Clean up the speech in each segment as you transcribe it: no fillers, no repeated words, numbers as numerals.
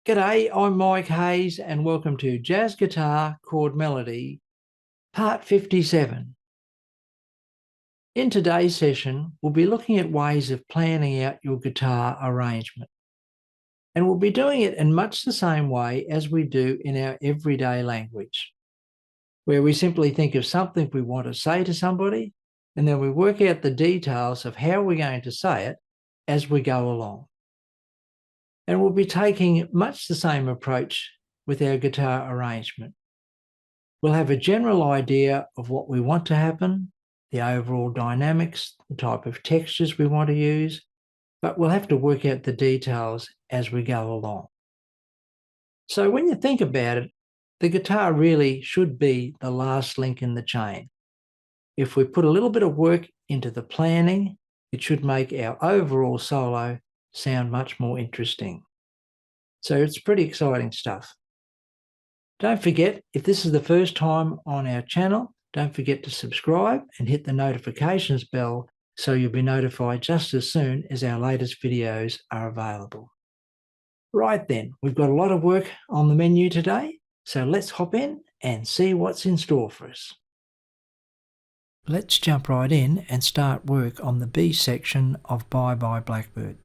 G'day, I'm Mike Hayes and welcome to Jazz Guitar Chord-melody, part 57. In today's session, we'll be looking at ways of planning out your guitar arrangement. And we'll be doing it in much the same way as we do in our everyday language, where we simply think of something we want to say to somebody, and then we work out the details of how we're going to say it as we go along. And we'll be taking much the same approach with our guitar arrangement. We'll have a general idea of what we want to happen, the overall dynamics, the type of textures we want to use, but we'll have to work out the details as we go along. So when you think about it, the guitar really should be the last link in the chain. If we put a little bit of work into the planning, it should make our overall solo sound much more interesting. So it's pretty exciting stuff. Don't forget, if this is the first time on our channel, don't forget to subscribe and hit the notifications bell so you'll be notified just as soon as our latest videos are available. Right then, we've got a lot of work on the menu today, so let's hop in and see what's in store for us. Let's jump right in and start work on the B section of Bye Bye Blackbird.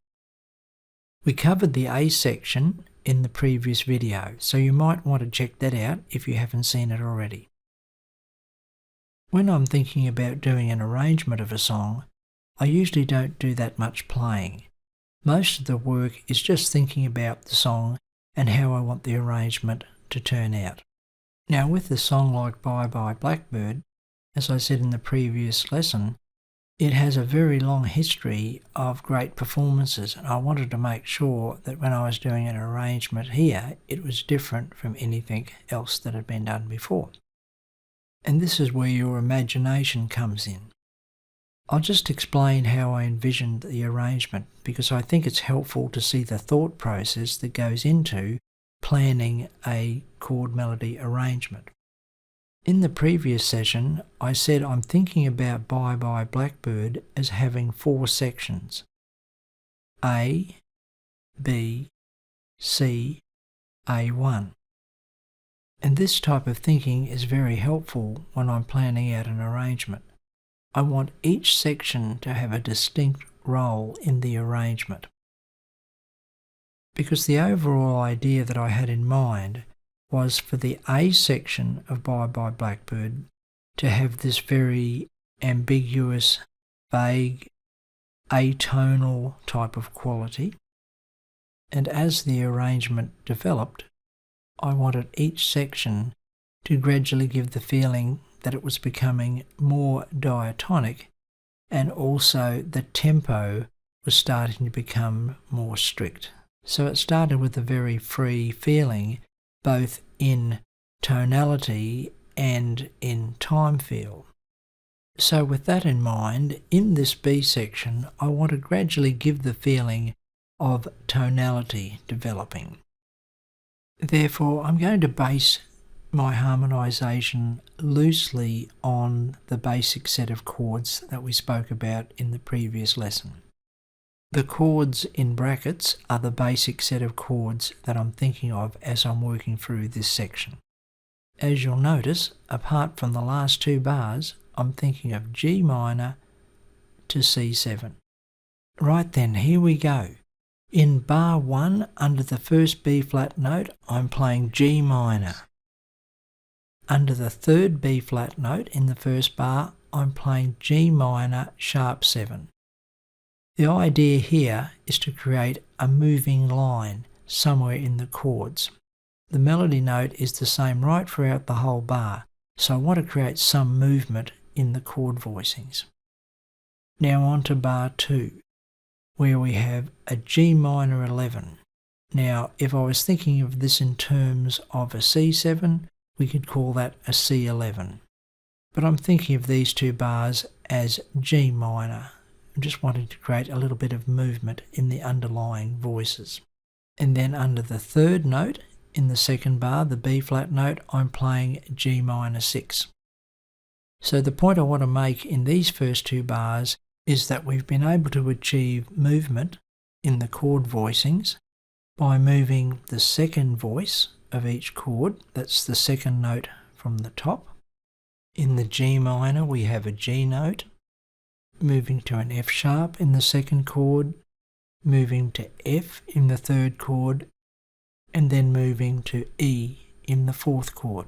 We covered the A section in the previous video, so you might want to check that out if you haven't seen it already. When I'm thinking about doing an arrangement of a song, I usually don't do that much playing. Most of the work is just thinking about the song and how I want the arrangement to turn out. Now with a song like Bye Bye Blackbird, as I said in the previous lesson, it has a very long history of great performances, and I wanted to make sure that when I was doing an arrangement here, it was different from anything else that had been done before. And this is where your imagination comes in. I'll just explain how I envisioned the arrangement because I think it's helpful to see the thought process that goes into planning a chord melody arrangement. In the previous session, I said I'm thinking about Bye Bye Blackbird as having 4 sections: A, B, C, A1. And this type of thinking is very helpful when I'm planning out an arrangement. I want each section to have a distinct role in the arrangement. Because the overall idea that I had in mind was for the A section of Bye Bye Blackbird to have this very ambiguous, vague, atonal type of quality. And as the arrangement developed, I wanted each section to gradually give the feeling that it was becoming more diatonic, and also the tempo was starting to become more strict. So it started with a very free feeling, both in tonality and in time feel. So with that in mind, in this B section, I want to gradually give the feeling of tonality developing. Therefore, I'm going to base my harmonisation loosely on the basic set of chords that we spoke about in the previous lesson. The chords in brackets are the basic set of chords that I'm thinking of as I'm working through this section. As you'll notice, apart from the last 2 bars, I'm thinking of G minor to C7. Right then, here we go. In bar 1, under the first B flat note, I'm playing G minor. Under the third B flat note in the first bar, I'm playing G minor sharp 7. The idea here is to create a moving line somewhere in the chords. The melody note is the same right throughout the whole bar, so I want to create some movement in the chord voicings. Now on to bar 2, where we have a G minor 11. Now, if I was thinking of this in terms of a C7, we could call that a C11. But I'm thinking of these 2 bars as G minor. I'm just wanting to create a little bit of movement in the underlying voices. And then under the third note, in the second bar, the B flat note, I'm playing G minor 6. So the point I want to make in these first 2 bars is that we've been able to achieve movement in the chord voicings, by moving the second voice of each chord, that's the second note from the top. In the G minor we have a G note, moving to an F sharp in the second chord, moving to F in the third chord, and then moving to E in the fourth chord.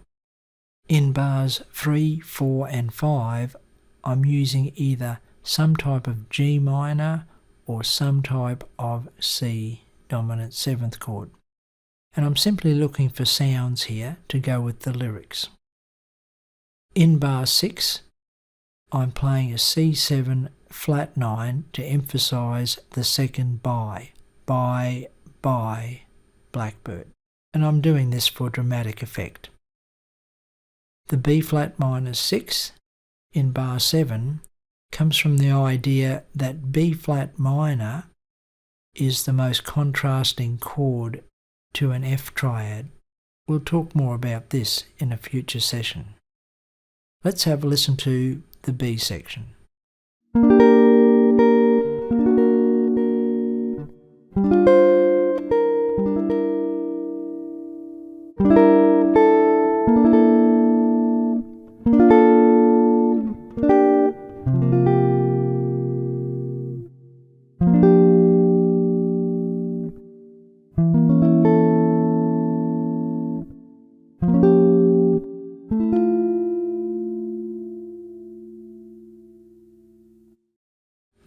In bars 3, 4 and 5, I'm using either some type of G minor or some type of C dominant 7th chord. And I'm simply looking for sounds here to go with the lyrics. In bar 6, I'm playing a C7 flat 9 to emphasise the second by Blackbird. And I'm doing this for dramatic effect. The B flat minor 6 in bar 7 comes from the idea that B flat minor is the most contrasting chord to an F triad. We'll talk more about this in a future session. Let's have a listen to the B section.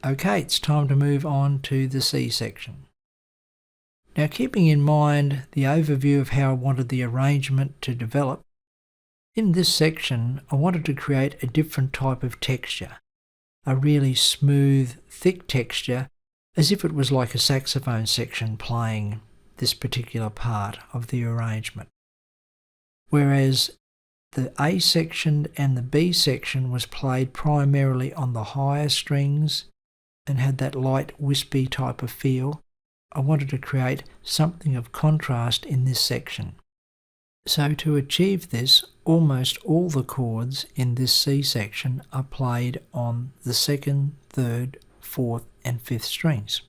Okay, it's time to move on to the C section. Now, keeping in mind the overview of how I wanted the arrangement to develop, in this section I wanted to create a different type of texture, a really smooth, thick texture, as if it was like a saxophone section playing this particular part of the arrangement. Whereas the A section and the B section was played primarily on the higher strings and had that light wispy type of feel, I wanted to create something of contrast in this section. So to achieve this, almost all the chords in this C section are played on the 2nd, 3rd, 4th and 5th strings.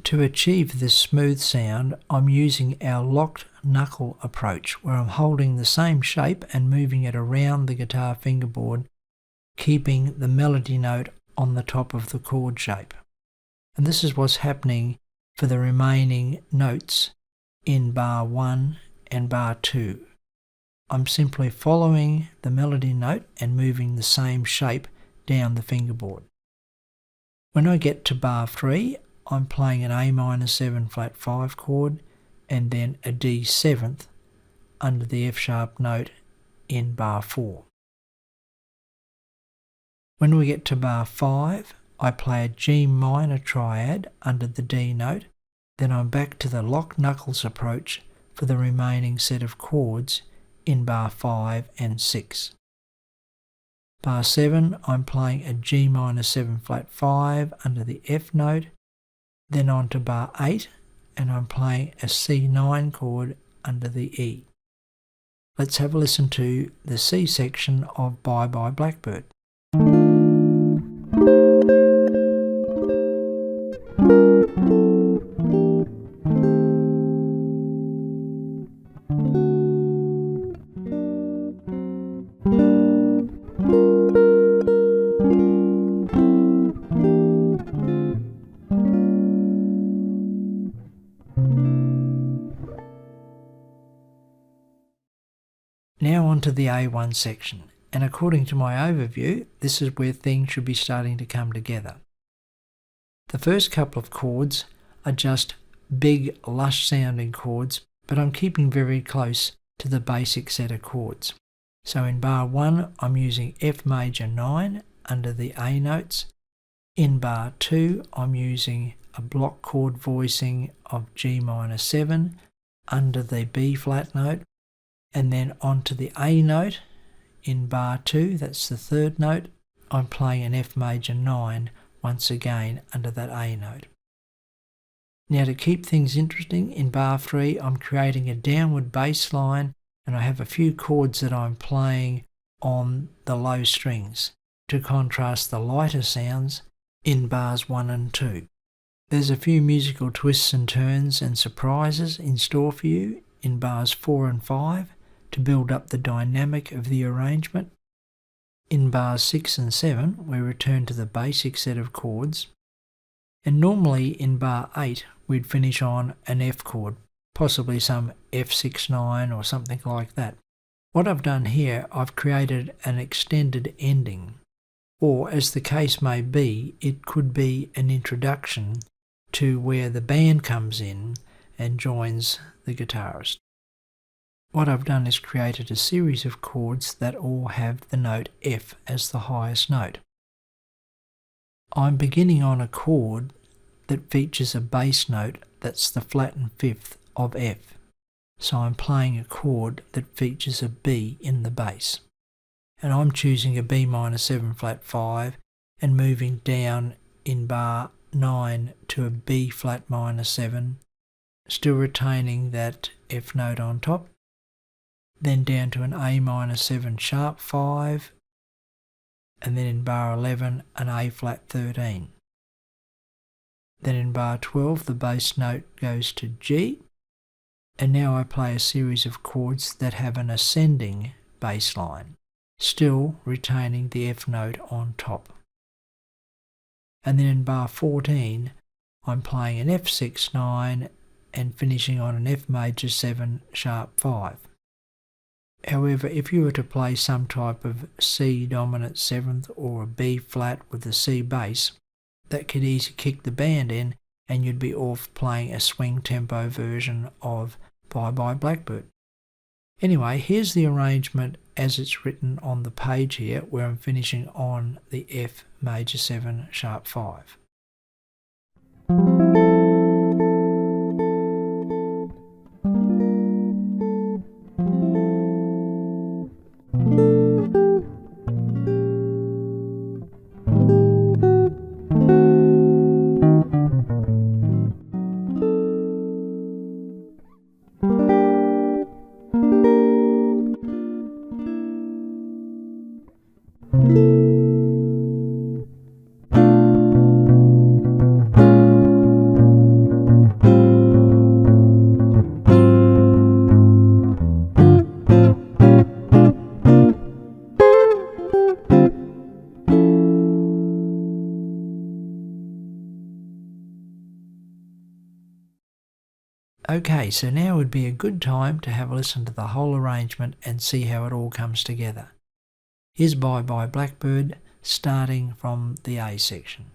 To achieve this smooth sound, I'm using our locked knuckle approach, where I'm holding the same shape and moving it around the guitar fingerboard, keeping the melody note on the top of the chord shape. And this is what's happening for the remaining notes in bar 1 and bar 2. I'm simply following the melody note and moving the same shape down the fingerboard. When I get to bar 3, I'm playing an A minor 7 flat 5 chord and then a D 7th under the F sharp note in bar 4. When we get to bar 5, I play a G minor triad under the D note, then I'm back to the locked knuckles approach for the remaining set of chords in bar 5 and 6. Bar 7, I'm playing a G minor 7 flat 5 under the F note, then on to bar 8 and I'm playing a C9 chord under the E. Let's have a listen to the C section of Bye Bye Blackbird. Now on to the A1 section, and according to my overview, this is where things should be starting to come together. The first couple of chords are just big, lush sounding chords, but I'm keeping very close to the basic set of chords. So in bar 1, I'm using F major 9 under the A notes. In bar 2, I'm using a block chord voicing of G minor 7 under the B flat note, and then onto the A note in bar 2, that's the 3rd note, I'm playing an F major 9 once again under that A note. Now to keep things interesting, in bar 3 I'm creating a downward bass line, and I have a few chords that I'm playing on the low strings to contrast the lighter sounds in bars 1 and 2. There's a few musical twists and turns and surprises in store for you in bars 4 and 5 to build up the dynamic of the arrangement. In bars 6 and 7, we return to the basic set of chords, and normally in bar 8 we'd finish on an F chord, possibly some F6-9 or something like that. What I've done here, I've created an extended ending, or as the case may be, it could be an introduction to where the band comes in and joins the guitarist. What I've done is created a series of chords that all have the note F as the highest note. I'm beginning on a chord that features a bass note that's the flattened fifth of F. So I'm playing a chord that features a B in the bass. And I'm choosing a B minor 7 flat 5 and moving down in bar 9 to a B flat minor 7, still retaining that F note on top. Then down to an A minor 7 sharp 5, and then in bar 11 an A flat 13. Then in bar 12 the bass note goes to G, and now I play a series of chords that have an ascending bass line, still retaining the F note on top. And then in bar 14 I'm playing an F6-9 and finishing on an F major 7 sharp 5. However, if you were to play some type of C dominant 7th or a B flat with a C bass, that could easily kick the band in and you'd be off playing a swing tempo version of Bye Bye Blackbird. Anyway, here's the arrangement as it's written on the page here, where I'm finishing on the F major 7 sharp 5. Okay, so now would be a good time to have a listen to the whole arrangement and see how it all comes together. Here's Bye Bye Blackbird, starting from the A section.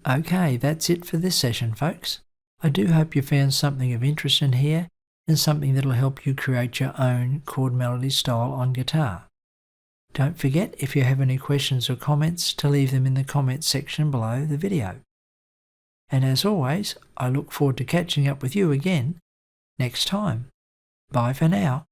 Okay, that's it for this session, folks. I do hope you found something of interest in here and something that'll help you create your own chord melody style on guitar. Don't forget, if you have any questions or comments, to leave them in the comments section below the video. And as always, I look forward to catching up with you again next time. Bye for now.